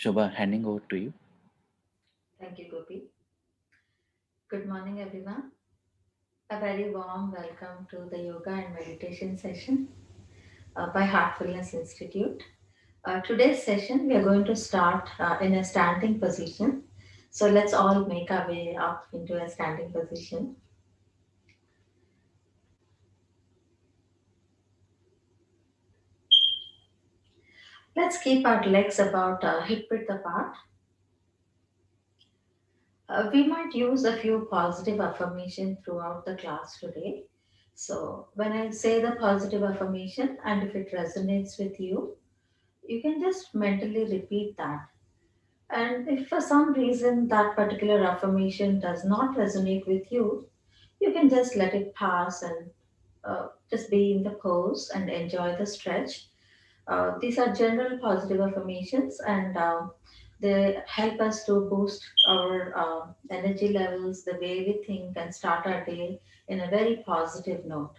Shobha, handing over to you. Thank you, Gopi. Good morning, everyone. A very warm welcome to the yoga and meditation session by Heartfulness Institute. Today's session, we are going to start in a standing position. So let's all make our way up into a standing position. Let's keep our legs about hip width apart. We might use a few positive affirmation throughout the class today. So when I say the positive affirmation and if it resonates with you, you can just mentally repeat that. And if for some reason that particular affirmation does not resonate with you, you can just let it pass and just be in the pose and enjoy the stretch. These are general positive affirmations, and they help us to boost our energy levels, the way we think, and start our day in a very positive note.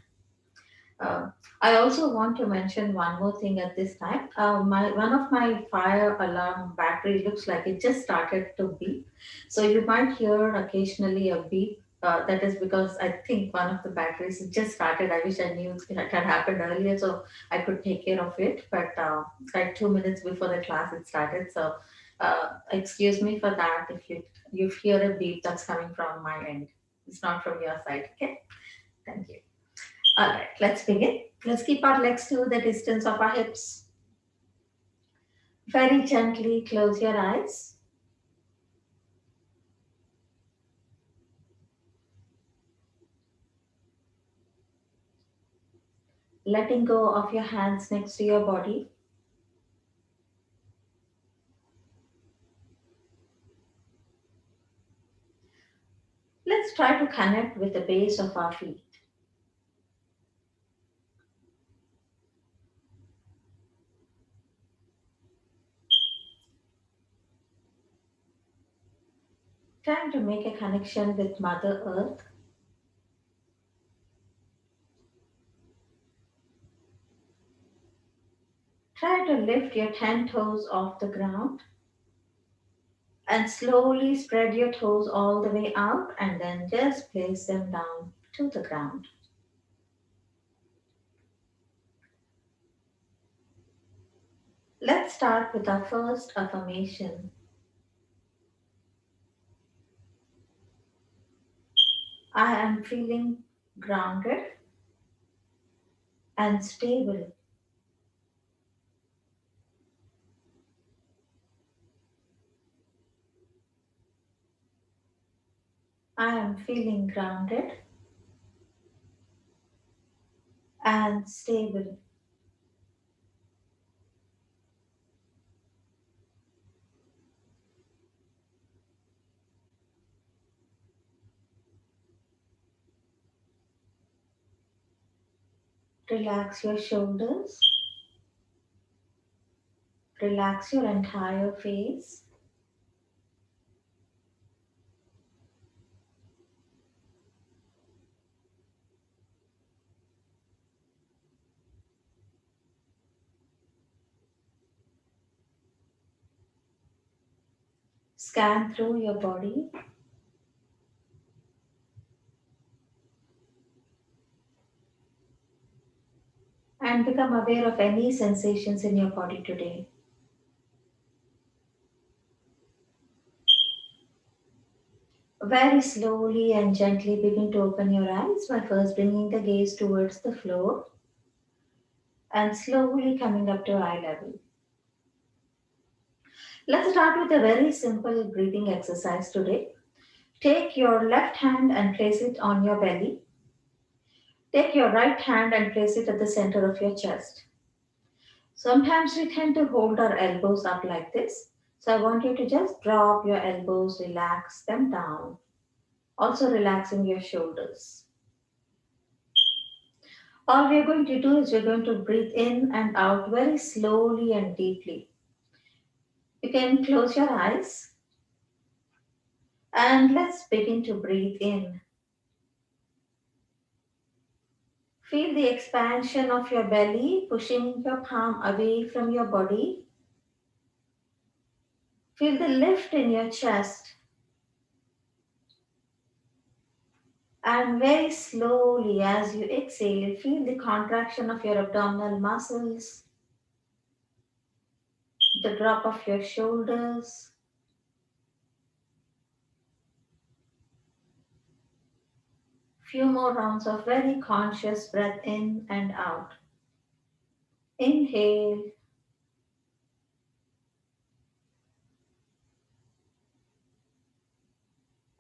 Uh, I also want to mention one more thing at this time. My one of my fire alarm battery looks like it just started to beep, so you might hear occasionally a beep. That is because I think one of the batteries just started. I wish I knew it had happened earlier, so I could take care of it. But like 2 minutes before the class it started, so excuse me for that. If you hear a beep, that's coming from my end. It's not from your side. Okay, thank you. All right, let's begin. Let's keep our legs to the distance of our hips. Very gently close your eyes. Letting go of your hands next to your body. Let's try to connect with the base of our feet. Trying to make a connection with Mother Earth. Try to lift your 10 toes off the ground and slowly spread your toes all the way out and then just place them down to the ground. Let's start with our first affirmation. I am feeling grounded and stable. I am feeling grounded and stable. Relax your shoulders, relax your entire face. Scan through your body and become aware of any sensations in your body today. Very slowly and gently begin to open your eyes by first bringing the gaze towards the floor and slowly coming up to eye level. Let's start with a very simple breathing exercise today. Take your left hand and place it on your belly. Take your right hand and place it at the center of your chest. Sometimes we tend to hold our elbows up like this. So I want you to just drop your elbows, relax them down. Also relaxing your shoulders. All we are going to do is we're going to breathe in and out very slowly and deeply. You can close your eyes and let's begin to breathe in. Feel the expansion of your belly, pushing your palm away from your body. Feel the lift in your chest. And very slowly, as you exhale, feel the contraction of your abdominal muscles, the drop of your shoulders. Few more rounds of very conscious breath in and out. Inhale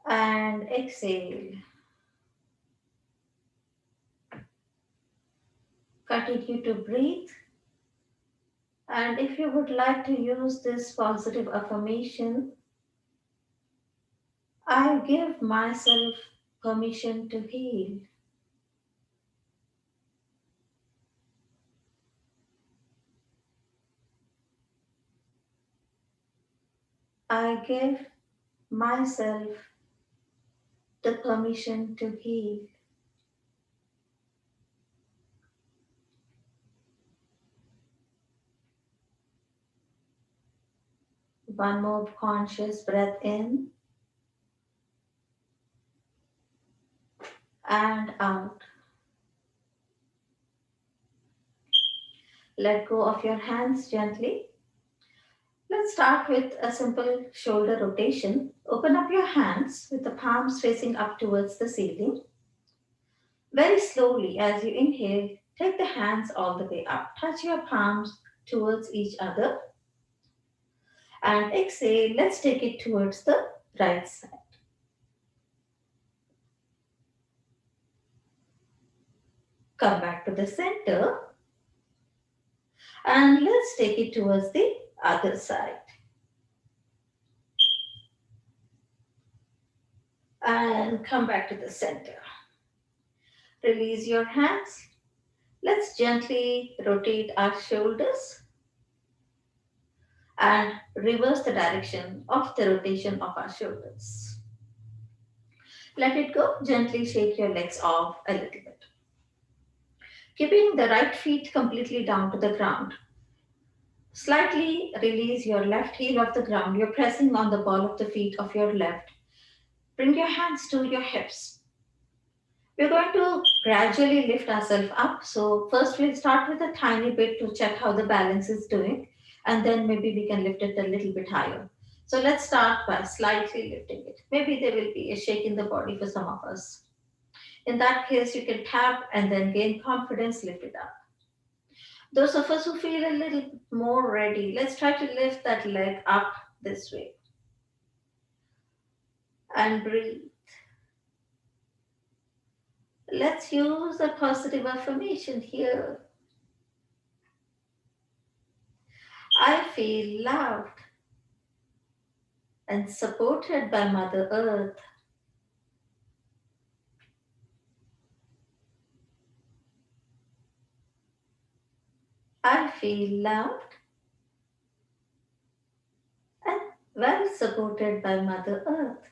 and exhale. Continue to breathe. And if you would like to use this positive affirmation, I give myself permission to heal. I give myself the permission to heal. One more conscious breath in and out. Let go of your hands gently. Let's start with a simple shoulder rotation. Open up your hands with the palms facing up towards the ceiling. Very slowly, as you inhale, take the hands all the way up. Touch your palms towards each other. And exhale, let's take it towards the right side. Come back to the center and let's take it towards the other side. And come back to the center. Release your hands. Let's gently rotate our shoulders and reverse the direction of the rotation of our shoulders. Let it go. Gently shake your legs off a little bit. Keeping the right feet completely down to the ground. Slightly release your left heel off the ground. You're pressing on the ball of the feet of your left. Bring your hands to your hips. We're going to gradually lift ourselves up. So first we'll start with a tiny bit to check how the balance is doing. And then maybe we can lift it a little bit higher. So let's start by slightly lifting it. Maybe there will be a shake in the body for some of us. In that case, you can tap and then gain confidence, lift it up. Those of us who feel a little more ready, let's try to lift that leg up this way and breathe. Let's use a positive affirmation here. I feel loved and supported by Mother Earth. I feel loved and well supported by Mother Earth.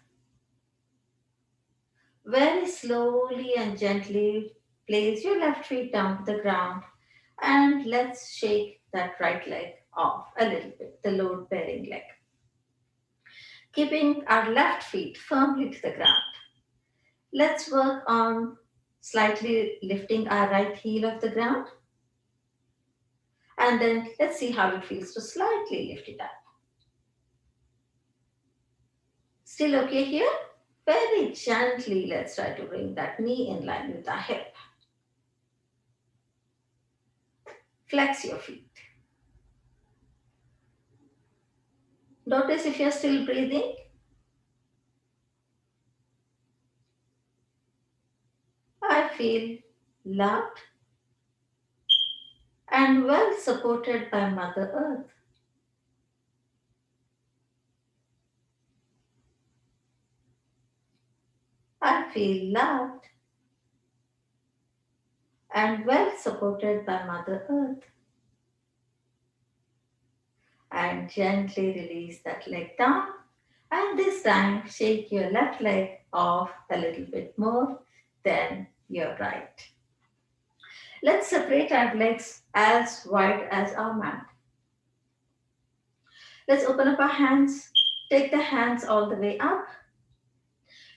Very slowly and gently place your left feet down to the ground and let's shake that right leg off a little bit, the load bearing leg. Keeping our left feet firmly to the ground. Let's work on slightly lifting our right heel off the ground. And then let's see how it feels to slightly lift it up. Still okay here? Very gently, let's try to bring that knee in line with our hip. Flex your feet. Notice if you're still breathing. I feel loved and well supported by Mother Earth. I feel loved and well supported by Mother Earth. And gently release that leg down. And this time, shake your left leg off a little bit more than your right. Let's separate our legs as wide as our mat. Let's open up our hands Take the hands all the way up.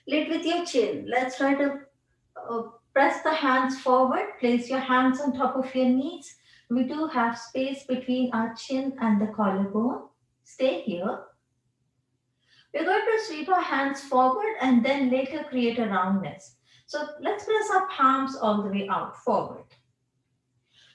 Lead with your chin. Let's try to uh, press the hands forward. Place your hands on top of your knees. We do have space between our chin and the collarbone. Stay here. We're going to sweep our hands forward and then later create a roundness. So let's press our palms all the way out forward.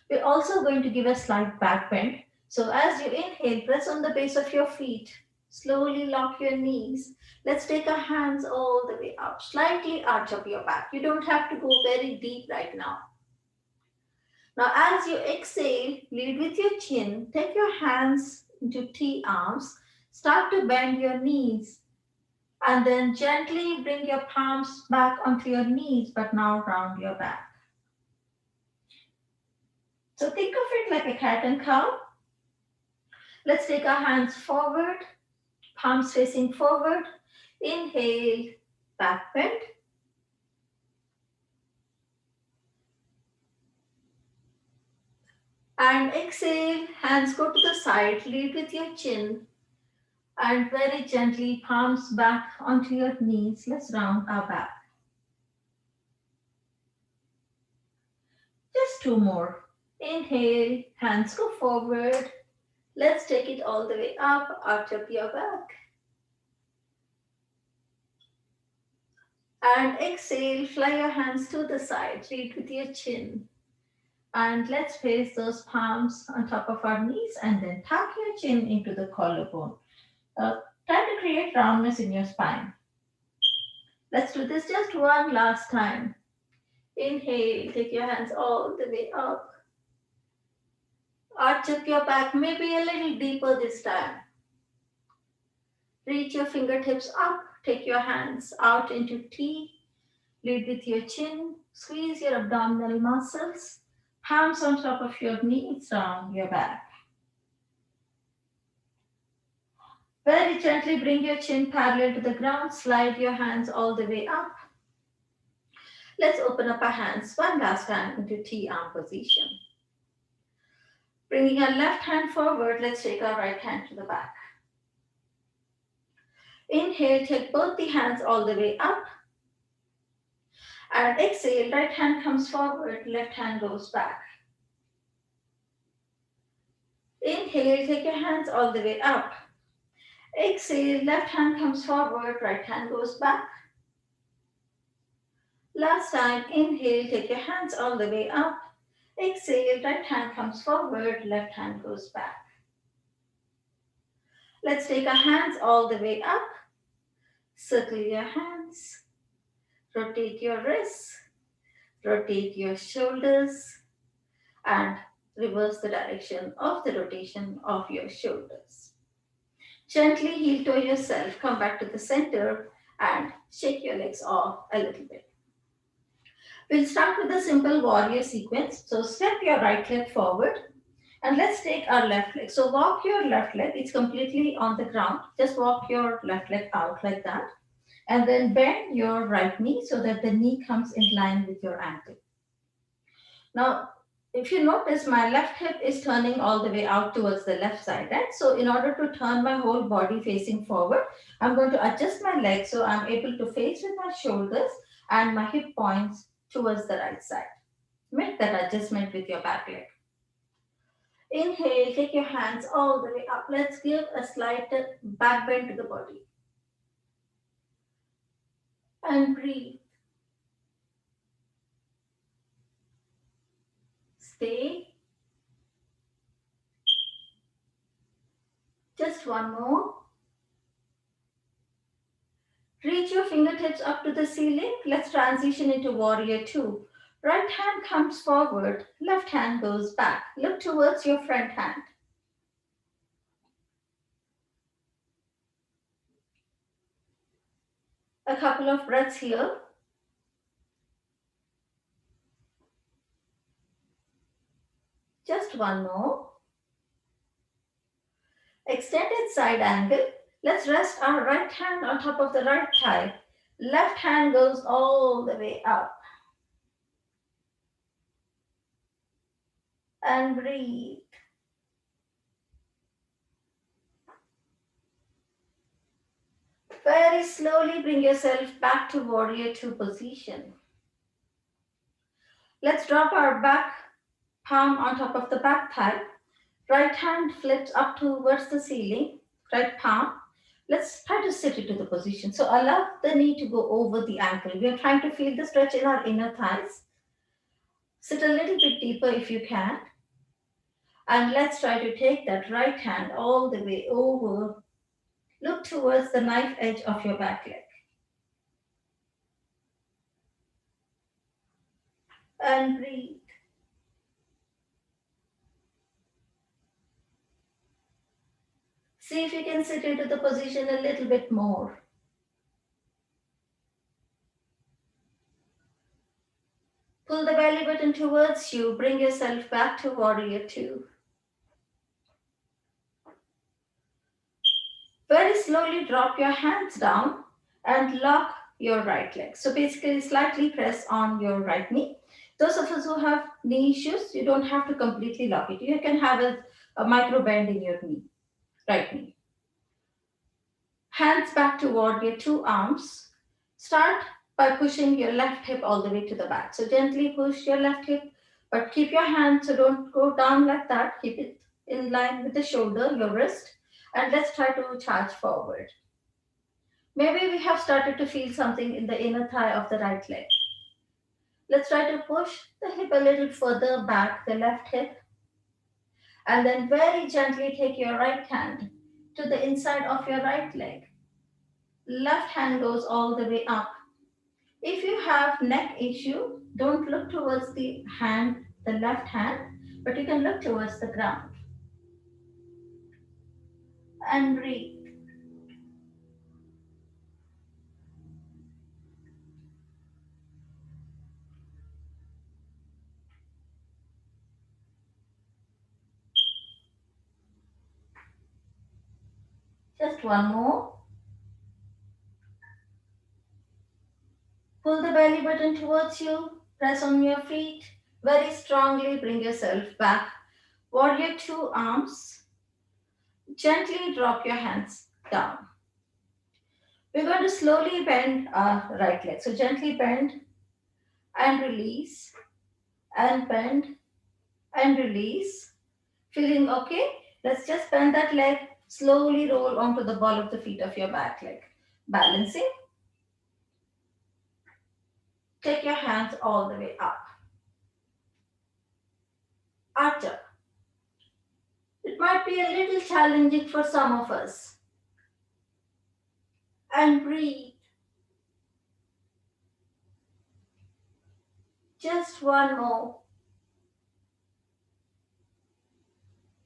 We're also going to give a slight back bend. So as you inhale, press on the base of your feet. Slowly lock your knees. Let's take our hands all the way out. Slightly arch up your back. You don't have to go very deep right now. Now as you exhale, lead with your chin. Take your hands into T arms. Start to bend your knees. And then gently bring your palms back onto your knees, but now round your back. So think of it like a cat and cow. Let's take our hands forward, palms facing forward. Inhale, back bend. And exhale, hands go to the side, lead with your chin. And very gently, palms back onto your knees. Let's round our back. Just two more. Inhale, hands go forward. Let's take it all the way up, arch up your back. And exhale, fly your hands to the side, lead with your chin. And let's place those palms on top of our knees and then tuck your chin into the collarbone. Try to create roundness in your spine. Let's do this just one last time. Inhale, take your hands all the way up. Arch up your back, maybe a little deeper this time. Reach your fingertips up, take your hands out into T. Lead with your chin, squeeze your abdominal muscles, palms on top of your knees, round your back. Very gently bring your chin parallel to the ground, slide your hands all the way up. Let's open up our hands one last time into T arm position. Bringing our left hand forward, let's take our right hand to the back. Inhale, take both the hands all the way up. And exhale, right hand comes forward, left hand goes back. Inhale, take your hands all the way up. Exhale, left hand comes forward, right hand goes back. Last time, inhale, take your hands all the way up. Exhale, right hand comes forward, left hand goes back. Let's take our hands all the way up. Circle your hands. Rotate your wrists. Rotate your shoulders. And reverse the direction of the rotation of your shoulders. Gently heel toe yourself. Come back to the center and shake your legs off a little bit. We'll start with a simple warrior sequence. So step your right leg forward and let's take our left leg. So walk your left leg, it's completely on the ground. Just walk your left leg out like that. And then bend your right knee so that the knee comes in line with your ankle. Now, if you notice, my left hip is turning all the way out towards the left side, right? So in order to turn my whole body facing forward, I'm going to adjust my legs so I'm able to face with my shoulders and my hip points towards the right side. Make that adjustment with your back leg. Inhale, take your hands all the way up. Let's give a slight back bend to the body. And breathe. Stay. Just one more. Reach your fingertips up to the ceiling. Let's transition into warrior two. Right hand comes forward, left hand goes back. Look towards your front hand. A couple of breaths here. Just one more. Extended side angle. Let's rest our right hand on top of the right thigh. Left hand goes all the way up. And breathe. Very slowly bring yourself back to warrior two position. Let's drop our back palm on top of the back thigh. Right hand flips up towards the ceiling. Right palm. Let's try to sit into the position. So allow the knee to go over the ankle. We are trying to feel the stretch in our inner thighs. Sit a little bit deeper if you can. And let's try to take that right hand all the way over. Look towards the knife edge of your back leg. And breathe. See if you can sit into the position a little bit more. Pull the belly button towards you. Bring yourself back to warrior two. Very slowly drop your hands down and lock your right leg. So basically slightly press on your right knee. Those of us who have knee issues, you don't have to completely lock it. You can have a micro bend in your knee, right knee. Hands back to warrior two, arms. Start by pushing your left hip all the way to the back. So gently push your left hip, but keep your hand, so don't go down like that. Keep it in line with the shoulder, your wrist, and let's try to charge forward. Maybe we have started to feel something in the inner thigh of the right leg. Let's try to push the hip a little further back, the left hip, and then very gently take your right hand to the inside of your right leg. Left hand goes all the way up. If you have neck issue, don't look towards the hand, the left hand, but you can look towards the ground. And breathe. Just one more. Pull the belly button towards you. Press on your feet. Very strongly bring yourself back. Warrior two, arms. Gently drop your hands down. We're going to slowly bend our right leg. So gently bend and release and bend and release. Feeling okay? Let's just bend that leg. Slowly roll onto the ball of the feet of your back leg. Balancing. Take your hands all the way up. Archer. It might be a little challenging for some of us. And breathe. Just one more.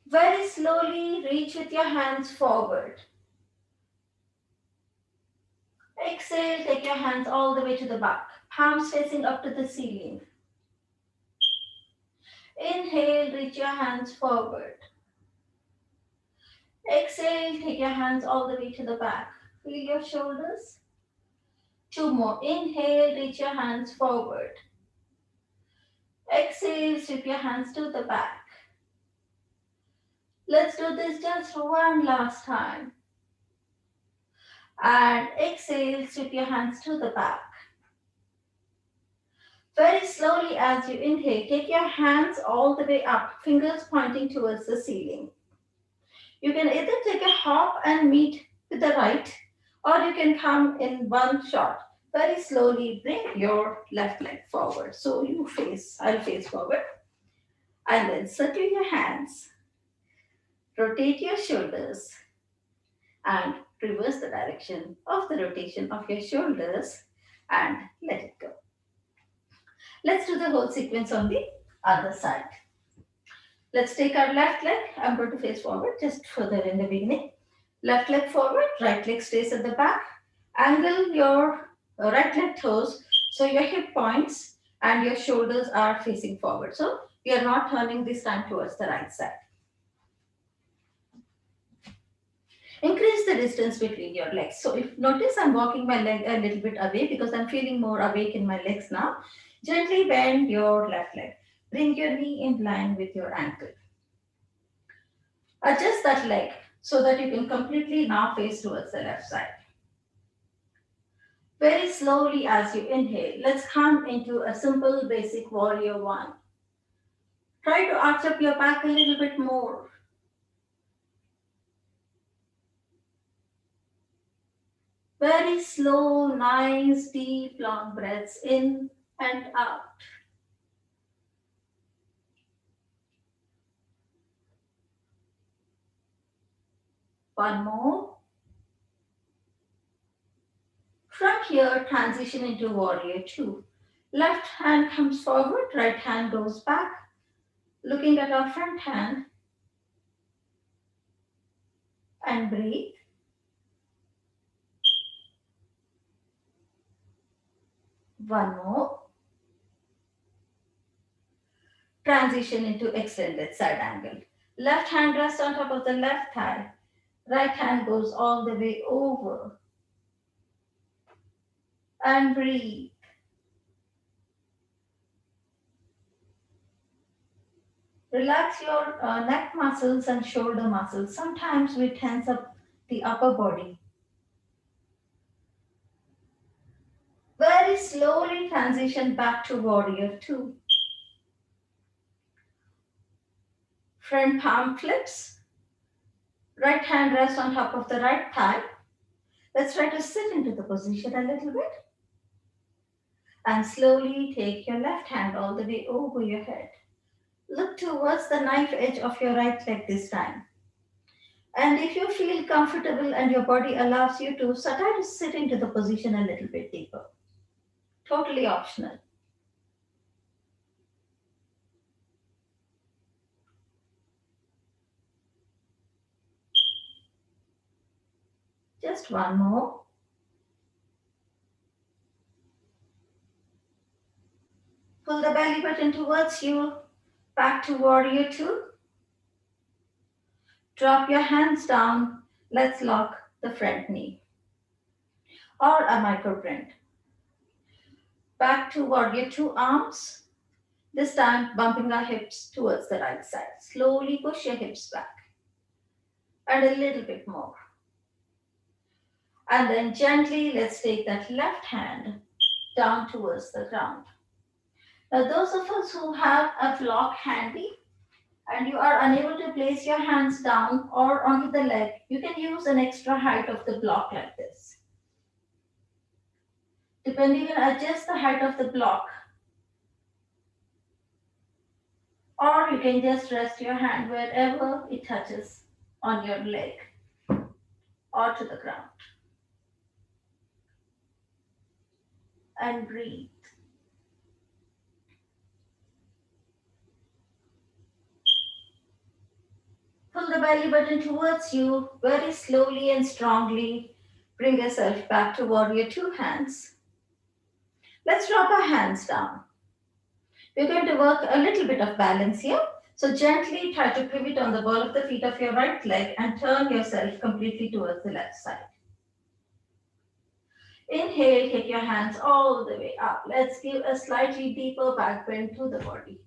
Very slowly reach with your hands forward. Exhale, take your hands all the way to the back. Palms facing up to the ceiling. Inhale, reach your hands forward. Exhale, take your hands all the way to the back. Feel your shoulders. Two more. Inhale, reach your hands forward. Exhale, sweep your hands to the back. Let's do this just one last time. And exhale, sweep your hands to the back. Very slowly as you inhale, take your hands all the way up, fingers pointing towards the ceiling. You can either take a hop and meet with the right, or you can come in one shot. Very slowly bring your left leg forward. So I'll face forward. And then circle your hands. Rotate your shoulders and reverse the direction of the rotation of your shoulders and let it go. Let's do the whole sequence on the other side. Let's take our left leg. I'm going to face forward just further in the beginning. Left leg forward, right leg stays at the back. Angle your right leg toes so your hip points and your shoulders are facing forward. So we are not turning this time towards the right side. Increase the distance between your legs. So if notice I'm walking my leg a little bit away because I'm feeling more awake in my legs now. Gently bend your left leg. Bring your knee in line with your ankle. Adjust that leg so that you can completely now face towards the left side. Very slowly as you inhale, let's come into a simple basic warrior one. Try to arch up your back a little bit more. Very slow, nice, deep, long breaths in and out. One more. From here, transition into warrior two. Left hand comes forward, right hand goes back. Looking at our front hand and breathe. One more. Transition into extended side angle. Left hand rests on top of the left thigh. Right hand goes all the way over and breathe. Relax your neck muscles and shoulder muscles. Sometimes we tense up the upper body. Very slowly transition back to warrior two. Front palm flips. Right hand rests on top of the right thigh. Let's try to sit into the position a little bit. And slowly take your left hand all the way over your head. Look towards the knife edge of your right leg this time. And if you feel comfortable and your body allows you to, so try to sit into the position a little bit deeper. Totally optional. Just one more. Pull the belly button towards you. Back to warrior two. Drop your hands down. Let's lock the front knee or a micro print. Back to warrior two arms. This time bumping our hips towards the right side. Slowly push your hips back and a little bit more. And then gently let's take that left hand down towards the ground. Now those of us who have a block handy and you are unable to place your hands down or onto the leg, you can use an extra height of the block like this. Depending, you can adjust the height of the block, or you can just rest your hand wherever it touches on your leg or to the ground. And breathe. Pull the belly button towards you very slowly and strongly. Bring yourself back to warrior two hands. Let's drop our hands down. We're going to work a little bit of balance here. So gently try to pivot on the ball of the feet of your right leg and turn yourself completely towards the left side. Inhale, take your hands all the way up. Let's give a slightly deeper back bend to the body.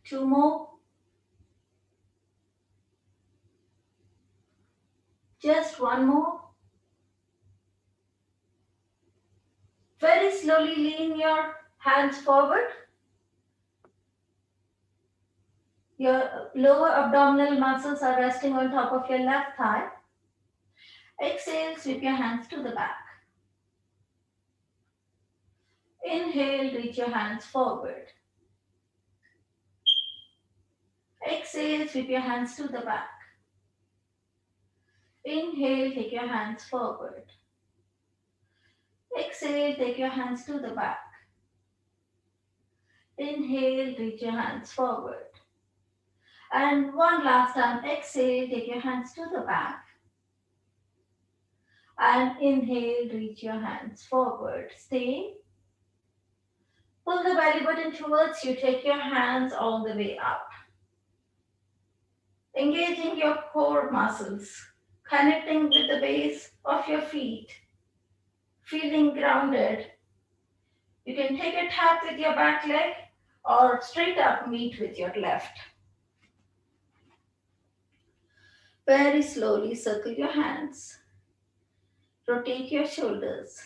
Two more. Just one more. Very slowly lean your hands forward. Your lower abdominal muscles are resting on top of your left thigh. Exhale, sweep your hands to the back. Inhale, reach your hands forward. Exhale, sweep your hands to the back. Inhale, take your hands forward. Exhale, take your hands to the back. Inhale, reach your hands forward. And one last time, exhale, take your hands to the back. And inhale, reach your hands forward. Stay. Pull the belly button towards you. Take your hands all the way up. Engaging your core muscles. Connecting with the base of your feet. Feeling grounded. You can take a tap with your back leg or straight up meet with your left. Very slowly circle your hands, rotate your shoulders,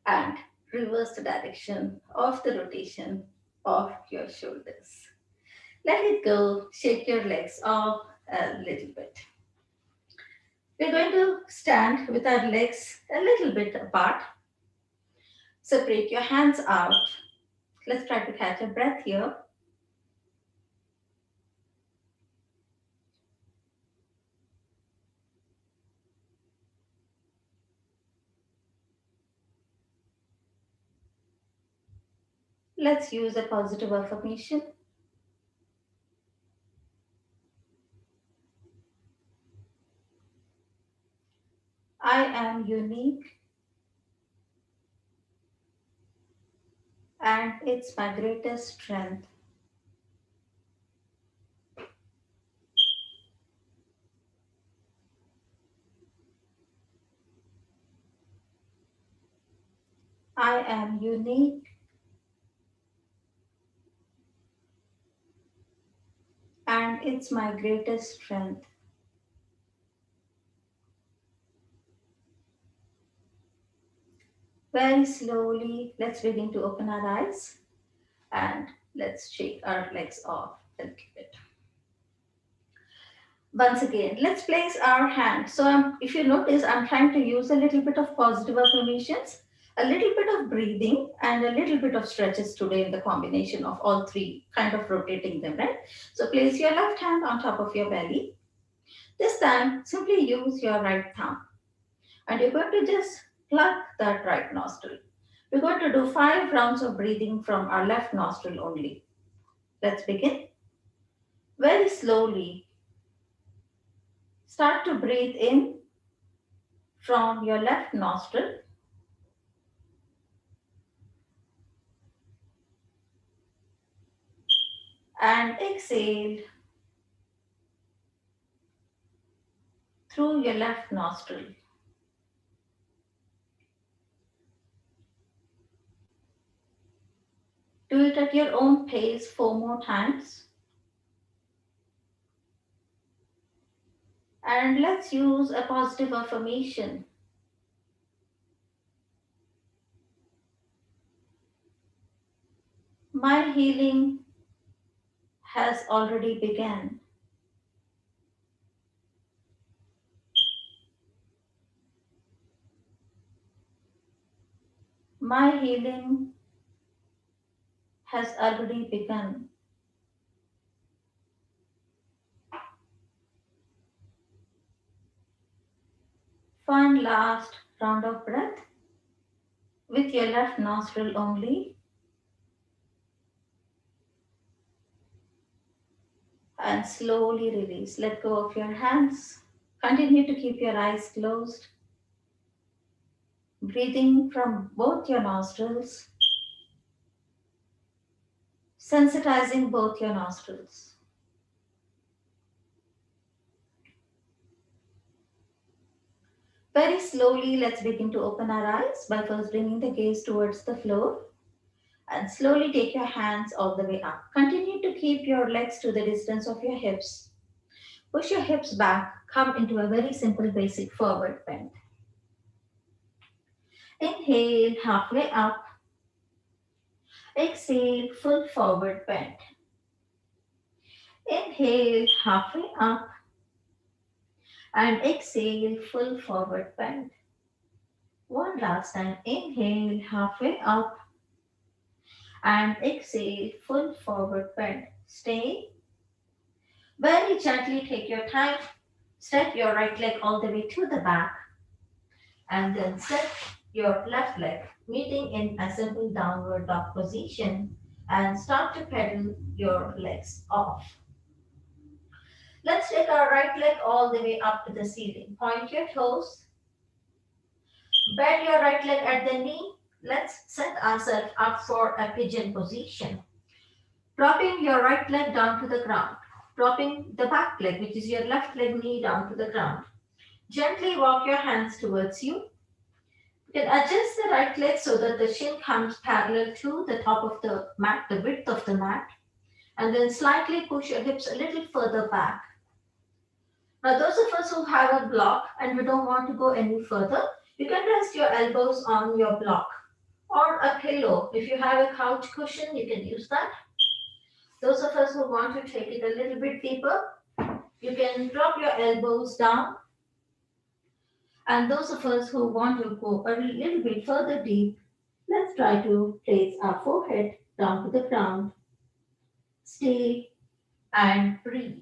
and reverse the direction of the rotation of your shoulders. Let it go, shake your legs off a little bit. We're going to stand with our legs a little bit apart. Separate your hands out. Let's try to catch a breath here. Let's use a positive affirmation. I am unique and it's my greatest strength. I am unique and it's my greatest strength. Very slowly, let's begin to open our eyes and let's shake our legs off a little bit. Once again, let's place our hand. So, if you notice, I'm trying to use a little bit of positive affirmations, a little bit of breathing, and a little bit of stretches today in the combination of all three, kind of rotating them, right? So, place your left hand on top of your belly. This time, simply use your right thumb, and you're going to just plug that right nostril. We're going to do 5 rounds of breathing from our left nostril only. Let's begin. Very slowly, start to breathe in from your left nostril and exhale through your left nostril. Do it at your own pace 4 more times. And let's use a positive affirmation. My healing has already begun. My healing has already begun. One last round of breath with your left nostril only and slowly release. Let go of your hands. Continue to keep your eyes closed. Breathing from both your nostrils, sensitizing both your nostrils. Very slowly, let's begin to open our eyes by first bringing the gaze towards the floor and slowly take your hands all the way up. Continue to keep your legs to the distance of your hips. Push your hips back, come into a very simple basic forward bend. Inhale, halfway up. Exhale, full forward bend. Inhale, halfway up. And exhale, full forward bend. One last time. Inhale, halfway up. And exhale, full forward bend. Stay. Very gently take your time. Step your right leg all the way to the back. And then set your left leg, meeting in a simple downward dog position. And start to pedal your legs off. Let's take our right leg all the way up to the ceiling. Point your toes. Bend your right leg at the knee. Let's set ourselves up for a pigeon position. Dropping your right leg down to the ground. Dropping the back leg, which is your left leg knee, down to the ground. Gently walk your hands towards you. You can adjust the right leg so that the shin comes parallel to the top of the mat, the width of the mat, and then slightly push your hips a little further back. Now, those of us who have a block and we don't want to go any further, you can rest your elbows on your block or a pillow. If you have a couch cushion, you can use that. Those of us who want to take it a little bit deeper, you can drop your elbows down. And those of us who want to go a little bit further deep, let's try to place our forehead down to the ground. Stay and breathe.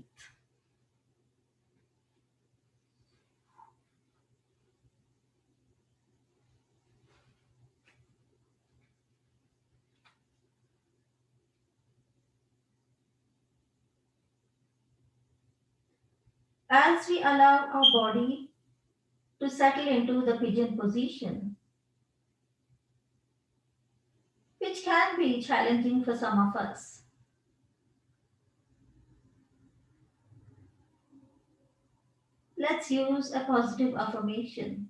As we allow our body to settle into the pigeon position, which can be challenging for some of us. Let's use a positive affirmation.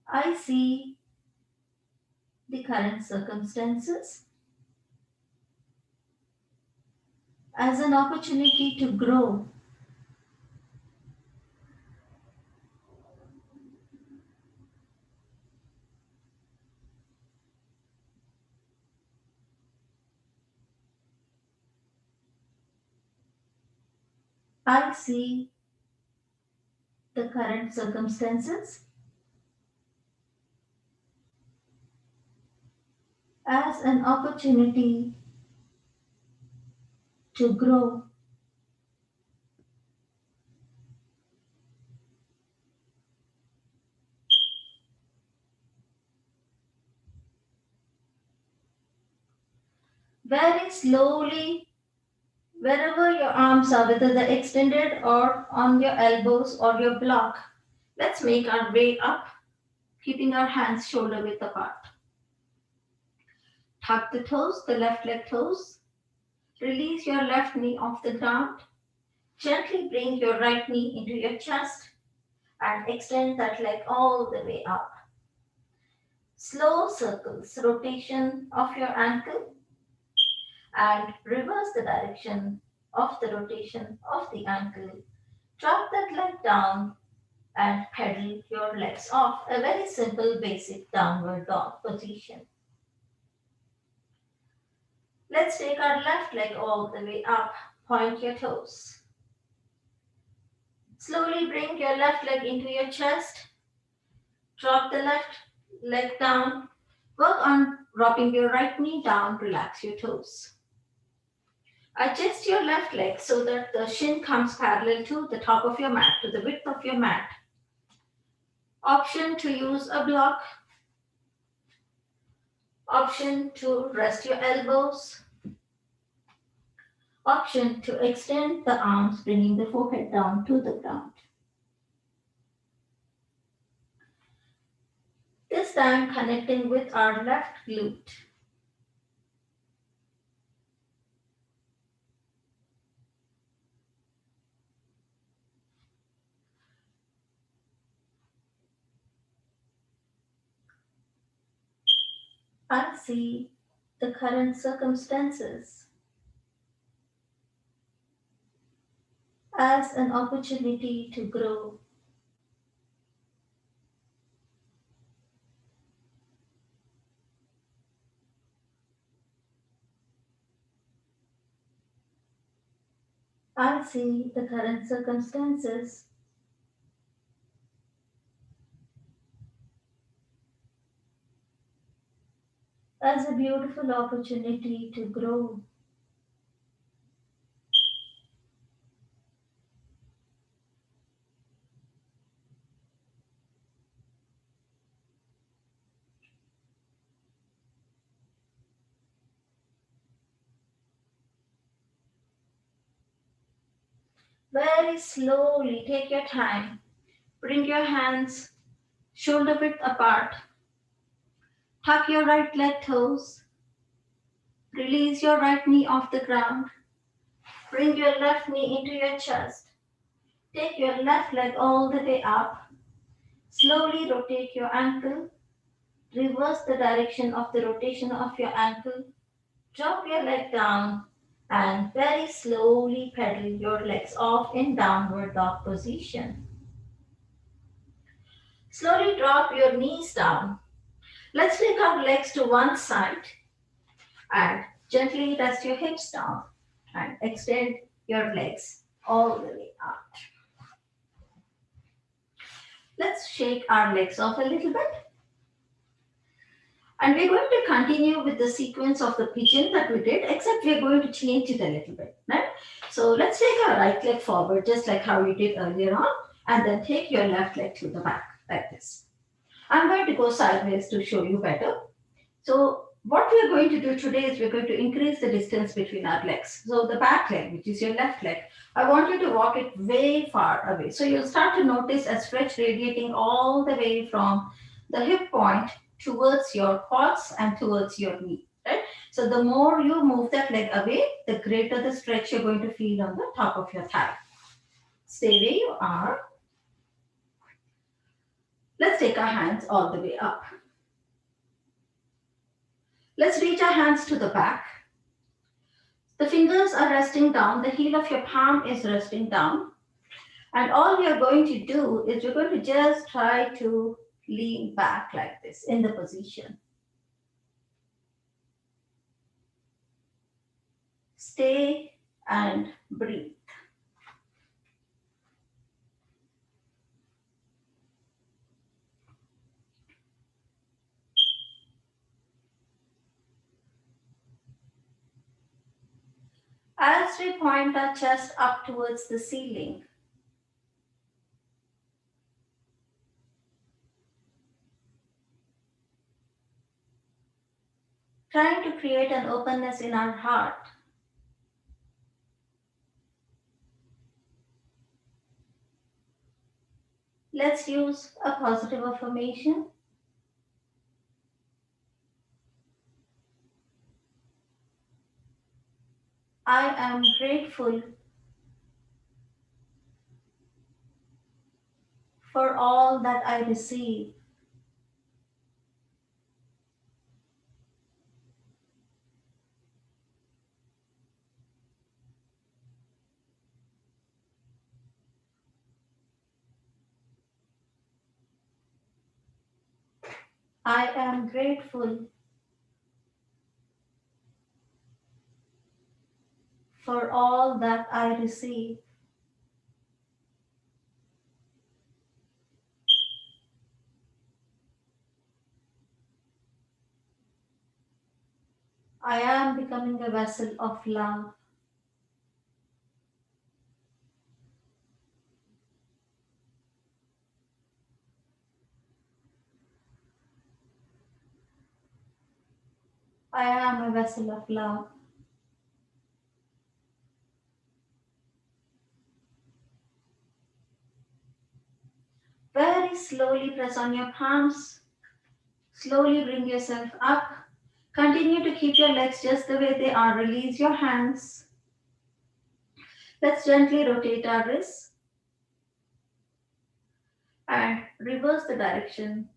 I see the current circumstances as an opportunity to grow. I see the current circumstances as an opportunity to grow. Very slowly, wherever your arms are, whether they're extended or on your elbows or your block, let's make our way up, keeping our hands shoulder width apart. Tuck the toes, the left leg toes. Release your left knee off the ground. Gently bring your right knee into your chest and extend that leg all the way up. Slow circles, rotation of your ankle, and reverse the direction of the rotation of the ankle. Drop that leg down and pedal your legs off. A very simple, basic downward dog position. Let's take our left leg all the way up. Point your toes. Slowly bring your left leg into your chest. Drop the left leg down. Work on dropping your right knee down. Relax your toes. Adjust your left leg so that the shin comes parallel to the top of your mat, to the width of your mat. Option to use a block. Option to rest your elbows. Option to extend the arms, bringing the forehead down to the ground. This time connecting with our left glute. I see the current circumstances as an opportunity to grow. I see the current circumstances as a beautiful opportunity to grow. Very slowly, take your time. Bring your hands shoulder width apart. Tuck your right leg toes. Release your right knee off the ground. Bring your left knee into your chest. Take your left leg all the way up. Slowly rotate your ankle. Reverse the direction of the rotation of your ankle. Drop your leg down and very slowly pedal your legs off in downward dog position. Slowly drop your knees down. Let's take our legs to one side and gently rest your hips down and extend your legs all the way up. Let's shake our legs off a little bit. And we're going to continue with the sequence of the pigeon that we did, except we're going to change it a little bit, right? So let's take our right leg forward, just like how you did earlier on, and then take your left leg to the back, like this. I'm going to go sideways to show you better. So what we're going to do today is we're going to increase the distance between our legs. So the back leg, which is your left leg, I want you to walk it way far away. So you'll start to notice a stretch radiating all the way from the hip point towards your quads and towards your knee, right? So the more you move that leg away, the greater the stretch you're going to feel on the top of your thigh. Stay where you are. Let's take our hands all the way up. Let's reach our hands to the back. The fingers are resting down. The heel of your palm is resting down. And all we are going to do is we're going to just try to lean back like this in the position. Stay and breathe. As we point our chest up towards the ceiling, trying to create an openness in our heart. Let's use a positive affirmation. I am grateful for all that I receive. I am grateful for all that I receive. I am becoming a vessel of love. I am a vessel of love. Very slowly press on your palms. Slowly bring yourself up. Continue to keep your legs just the way they are. Release your hands. Let's gently rotate our wrists and reverse the direction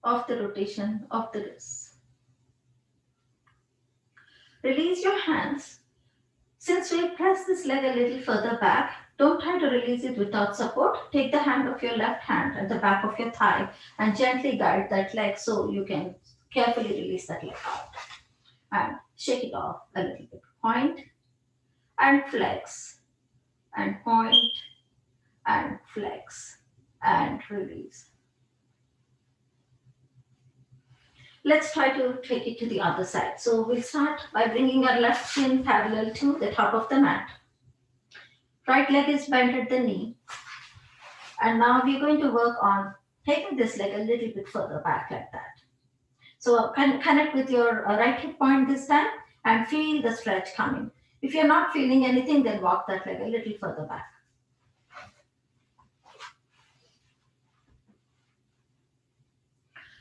of the rotation of the wrists. Release your hands. Since we press this leg a little further back, don't try to release it without support. Take the hand of your left hand at the back of your thigh and gently guide that leg so you can carefully release that leg out. And shake it off a little bit. Point and flex and point and flex and release. Let's try to take it to the other side. So we'll start by bringing our left shin parallel to the top of the mat. Right leg is bent at the knee. And now we're going to work on taking this leg a little bit further back like that. So connect with your right hip point this time and feel the stretch coming. If you're not feeling anything, then walk that leg a little further back.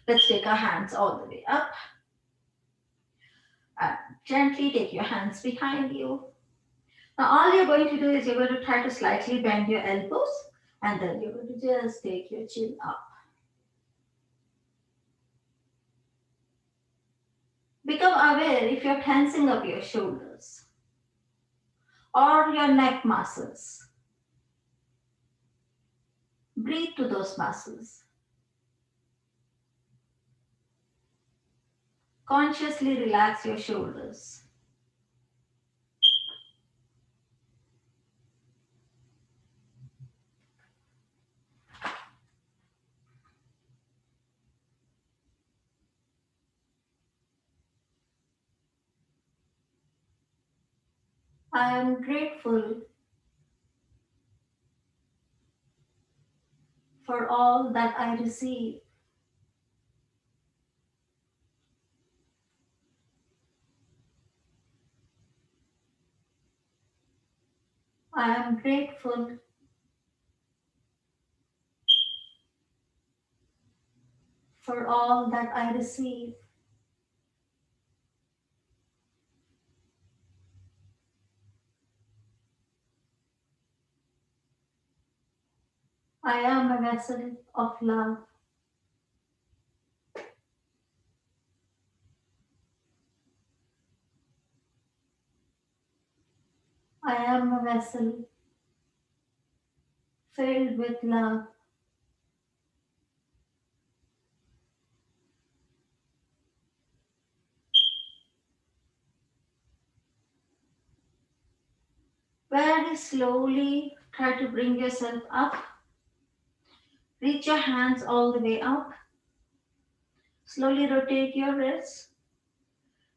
Let's take our hands all the way up and Gently take your hands behind you. Now, all you're going to do is you're going to try to slightly bend your elbows and then you're going to just take your chin up. Become aware if you're tensing up your shoulders or your neck muscles. Breathe to those muscles. Consciously relax your shoulders. I am grateful for all that I receive. I am grateful for all that I receive. I am a vessel of love. I am a vessel filled with love. Very slowly try to bring yourself up. Reach your hands all the way up. Slowly rotate your wrists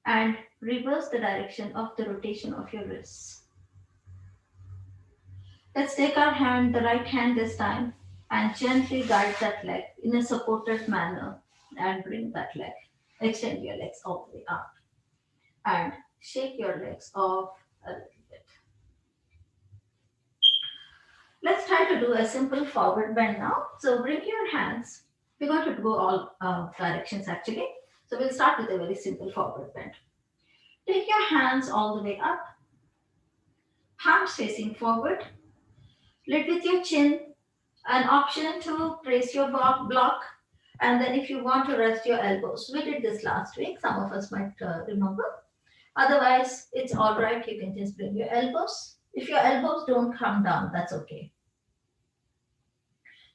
and reverse the direction of the rotation of your wrists. Let's take our hand, the right hand this time, and gently guide that leg in a supported manner and bring that leg. Extend your legs all the way up and shake your legs off a little bit. Let's try to do a simple forward bend now. So bring your hands. We're going to go all directions actually. So we'll start with a very simple forward bend. Take your hands all the way up, palms facing forward, lid with your chin, an option to place your block, and then if you want to rest your elbows. We did this last week, some of us might remember. Otherwise, it's all right. You can just bring your elbows. If your elbows don't come down, that's okay.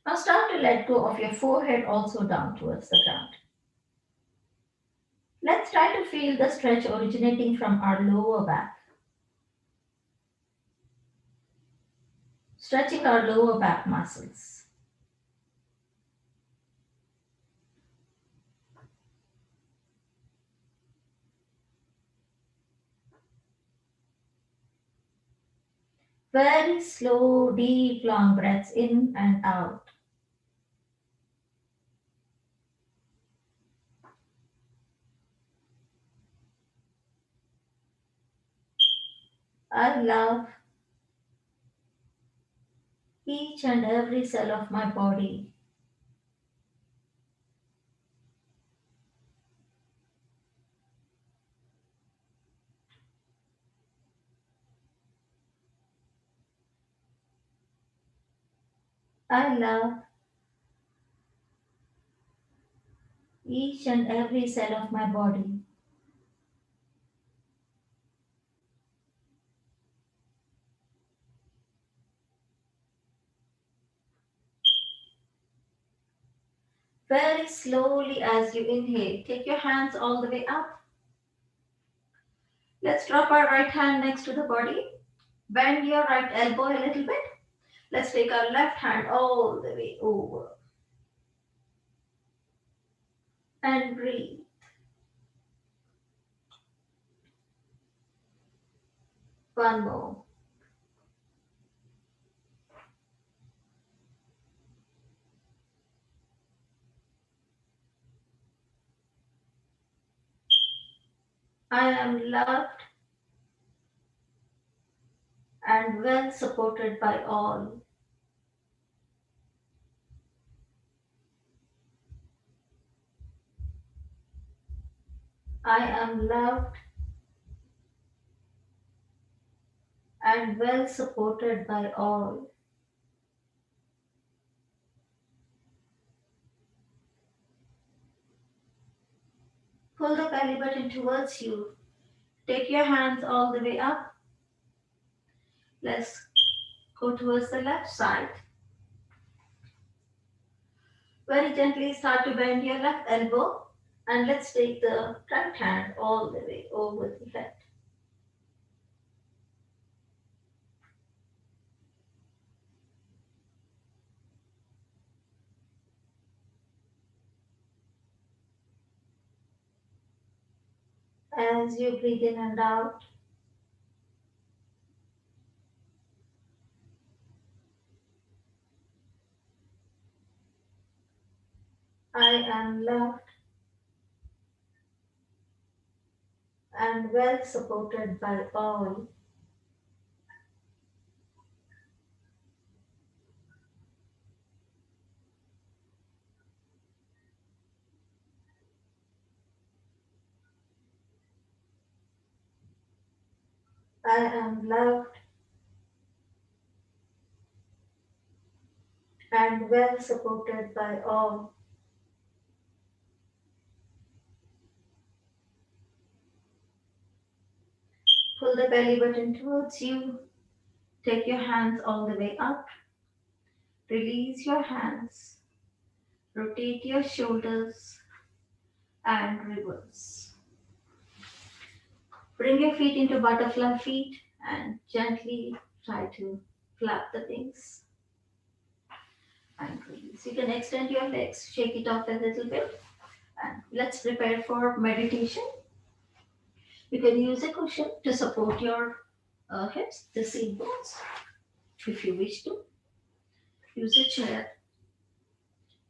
Now start to let go of your forehead also down towards the ground. Let's try to feel the stretch originating from our lower back. Stretching our lower back muscles. Very slow, deep, long breaths in and out. I love each and every cell of my body. I love each and every cell of my body. Very slowly as you inhale, take your hands all the way up. Let's drop our right hand next to the body. Bend your right elbow a little bit. Let's take our left hand all the way over and breathe. One more. I am loved and well supported by all. I am loved and well supported by all. Pull the belly button towards you. Take your hands all the way up. Let's go towards the left side. Very gently start to bend your left elbow and let's take the right hand all the way over the head. As you breathe in and out, I am loved and well supported by all. I am loved and well supported by all. Pull the belly button towards you. Take your hands all the way up. Release your hands. Rotate your shoulders and reverse. Bring your feet into butterfly feet and gently try to flap the wings and release. You can extend your legs, shake it off a little bit, and let's prepare for meditation. You can use a cushion to support your hips, the seat bones, if you wish to. Use a chair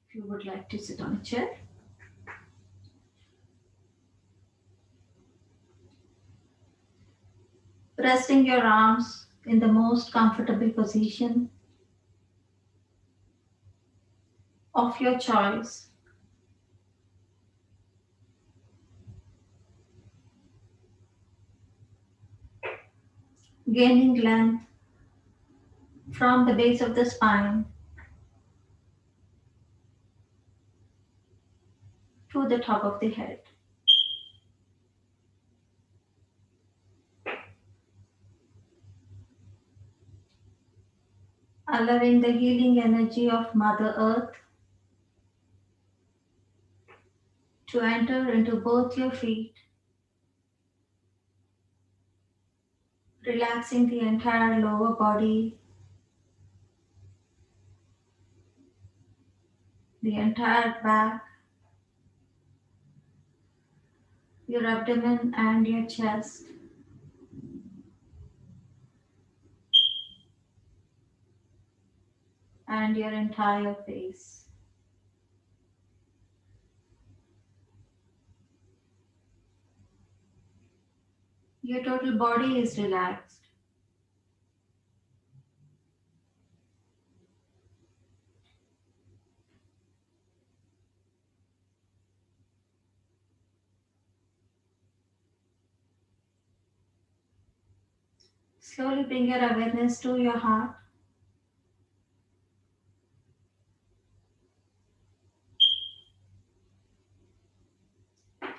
if you would like to sit on a chair. Resting your arms in the most comfortable position of your choice. Gaining length from the base of the spine to the top of the head. Allowing the healing energy of Mother Earth to enter into both your feet, relaxing the entire lower body, the entire back, your abdomen and your chest, and your entire face. Your total body is relaxed. Slowly bring your awareness to your heart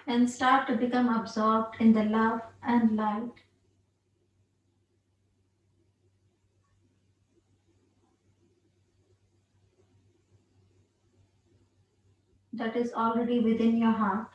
and start to become absorbed in the love and light that is already within your heart.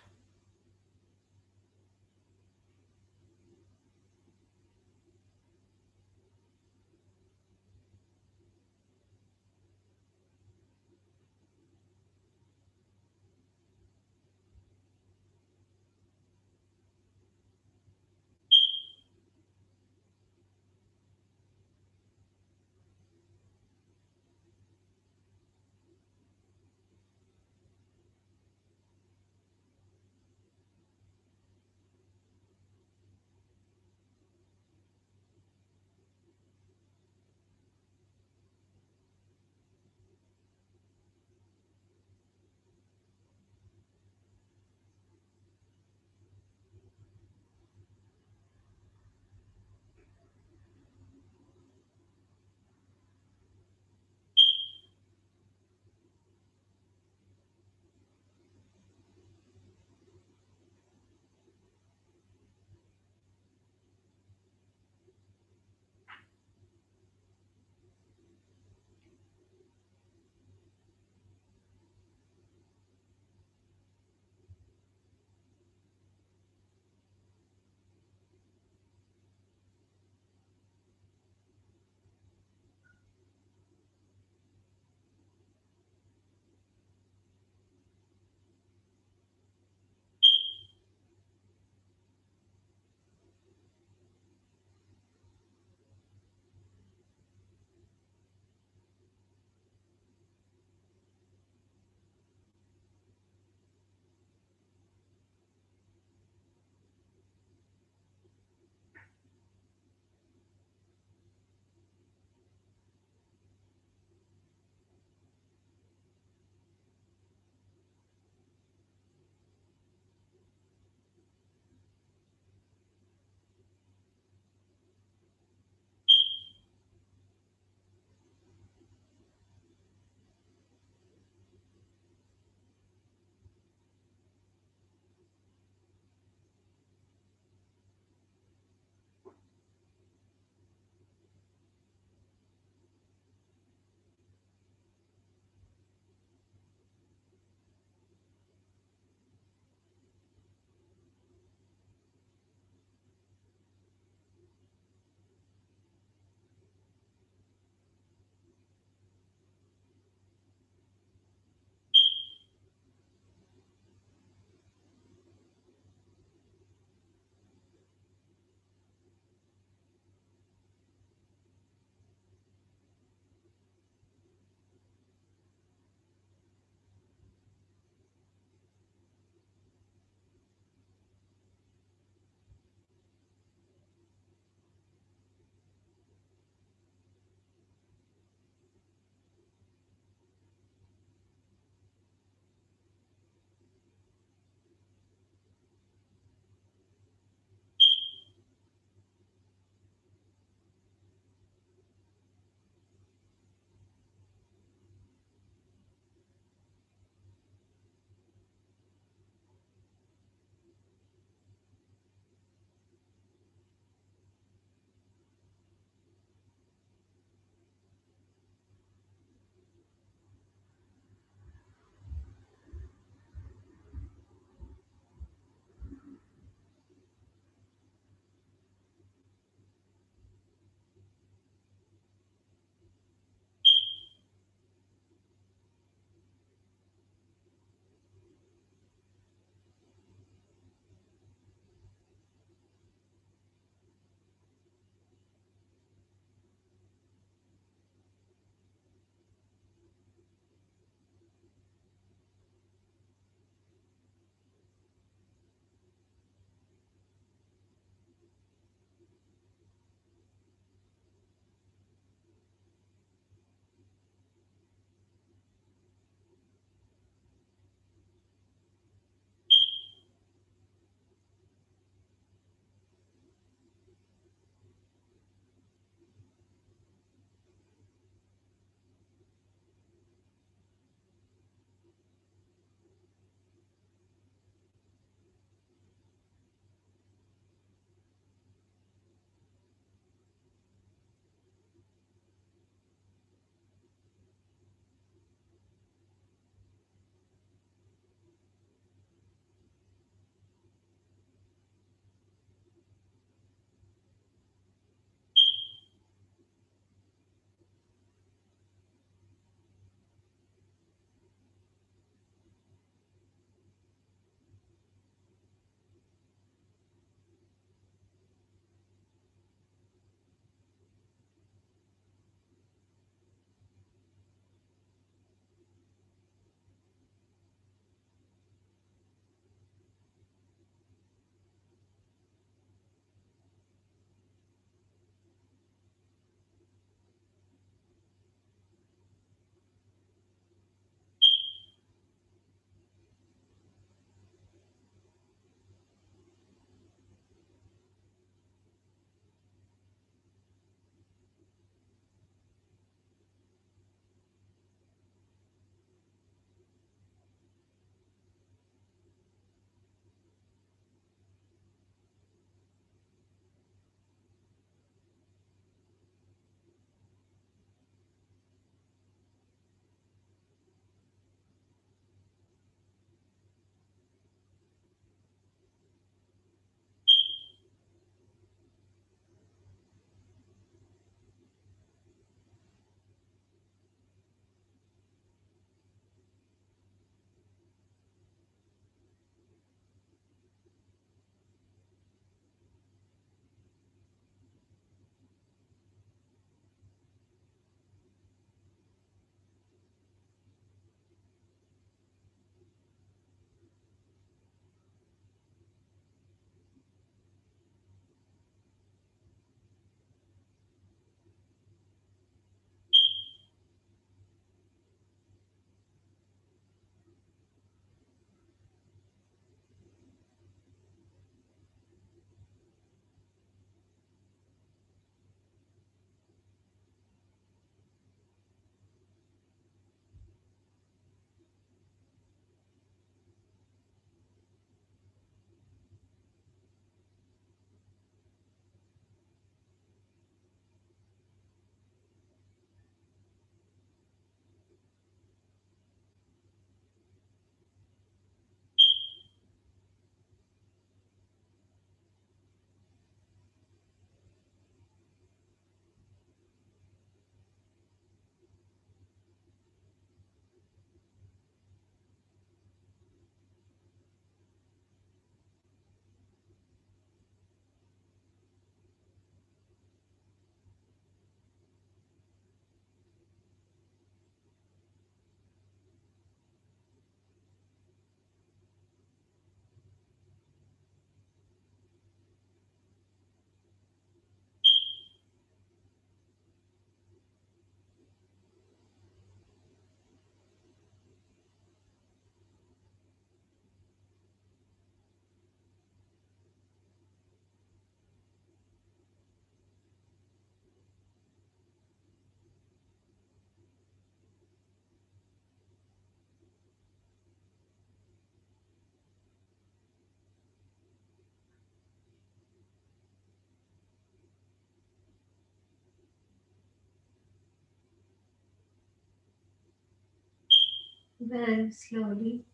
Very slowly,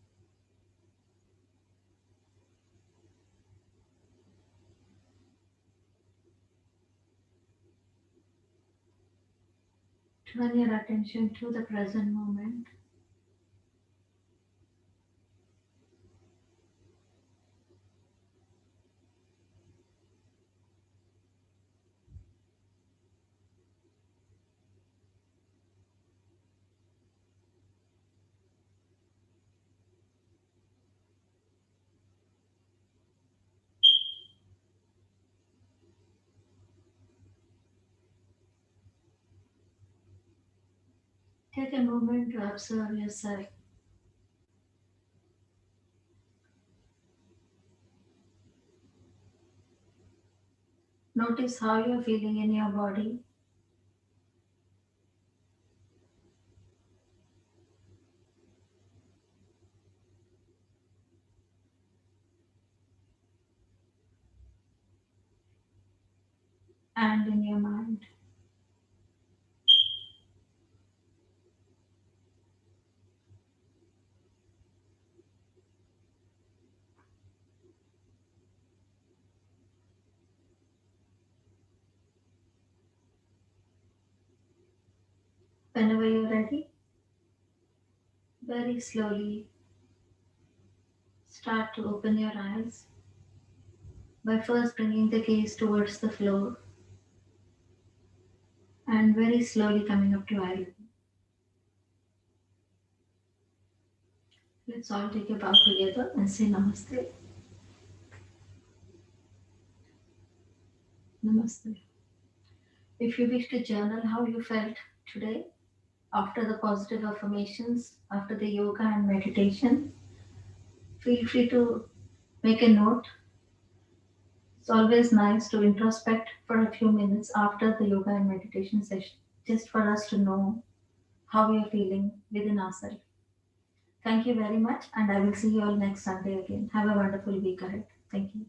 turn your attention to the present moment Take a moment to observe yourself. Notice how you're feeling in your body and in your mind. Whenever you're ready, very slowly start to open your eyes by first bringing the gaze towards the floor and very slowly coming up to eye level. Let's all take a bow together and say Namaste. Namaste. If you wish to journal how you felt today after the positive affirmations, after the yoga and meditation, feel free to make a note. It's always nice to introspect for a few minutes after the yoga and meditation session, just for us to know how we are feeling within ourselves. Thank you very much, and I will see you all next Sunday again. Have a wonderful week ahead. Thank you.